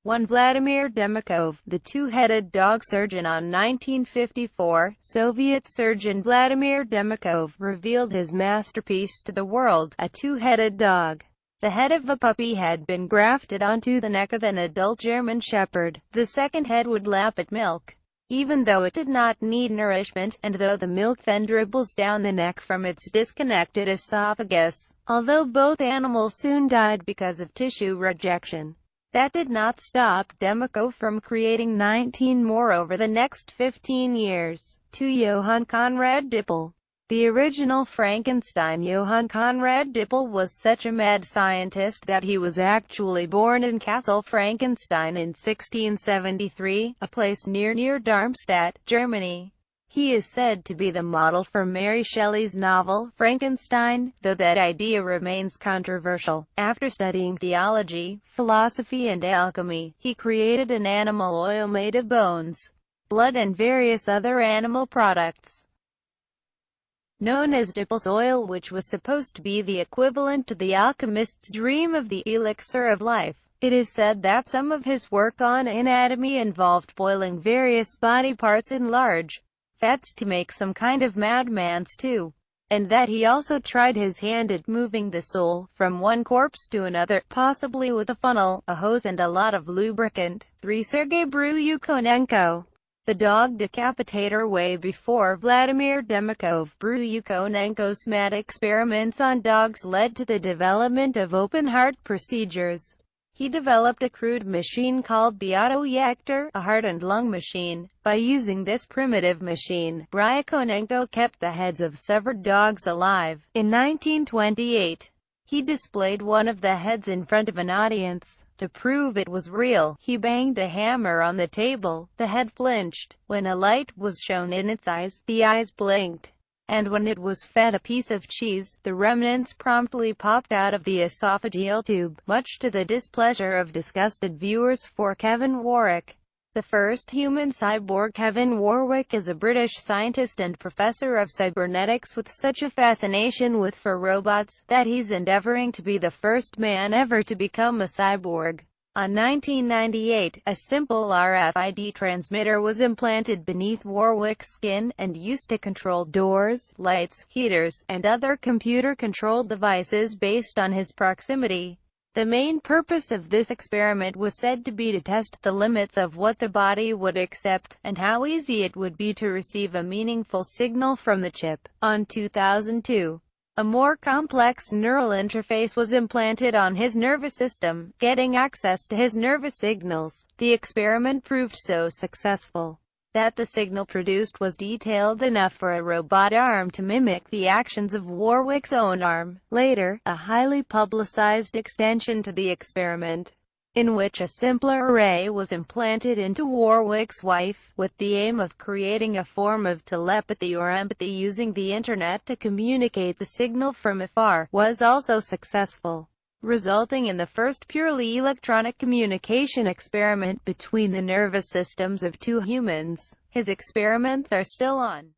1. Vladimir Demikhov, the two-headed dog surgeon. On 1954, Soviet surgeon Vladimir Demikhov revealed his masterpiece to the world, a two-headed dog. The head of a puppy had been grafted onto the neck of an adult German shepherd. The second head would lap at milk, even though it did not need nourishment, and though the milk then dribbles down the neck from its disconnected esophagus. Although both animals soon died because of tissue rejection, that did not stop Demikhov from creating 19 more over the next 15 years. 2. Johann Conrad Dippel, the original Frankenstein. Johann Conrad Dippel was such a mad scientist that he was actually born in Castle Frankenstein in 1673, a place near Darmstadt, Germany. He is said to be the model for Mary Shelley's novel, Frankenstein, though that idea remains controversial. After studying theology, philosophy and alchemy, he created an animal oil made of bones, blood and various other animal products, known as Dippel's oil, which was supposed to be the equivalent to the alchemist's dream of the elixir of life. It is said that some of his work on anatomy involved boiling various body parts in large fats to make some kind of madman's stew, and that he also tried his hand at moving the soul from one corpse to another, possibly with a funnel, a hose and a lot of lubricant. 3. Sergei Bryukhanenko, the dog decapitator. Way before Vladimir Demikhov, Bryukhanenko's mad experiments on dogs led to the development of open-heart procedures. He developed a crude machine called the autoreactor, a heart and lung machine. By using this primitive machine, Bryukhanenko kept the heads of severed dogs alive. In 1928, he displayed one of the heads in front of an audience. To prove it was real, he banged a hammer on the table. The head flinched. When a light was shown in its eyes, the eyes blinked. And when it was fed a piece of cheese, the remnants promptly popped out of the esophageal tube, much to the displeasure of disgusted viewers. For Kevin Warwick, the first human cyborg. Kevin Warwick is a British scientist and professor of cybernetics with such a fascination for robots, that he's endeavoring to be the first man ever to become a cyborg. In 1998, a simple RFID transmitter was implanted beneath Warwick's skin, and used to control doors, lights, heaters, and other computer-controlled devices based on his proximity. The main purpose of this experiment was said to be to test the limits of what the body would accept, and how easy it would be to receive a meaningful signal from the chip. In 2002, a more complex neural interface was implanted on his nervous system, getting access to his nervous signals. The experiment proved so successful that the signal produced was detailed enough for a robot arm to mimic the actions of Warwick's own arm. Later, a highly publicized extension to the experiment, in which a simpler array was implanted into Warwick's wife, with the aim of creating a form of telepathy or empathy using the internet to communicate the signal from afar, was also successful, resulting in the first purely electronic communication experiment between the nervous systems of two humans. His experiments are still on.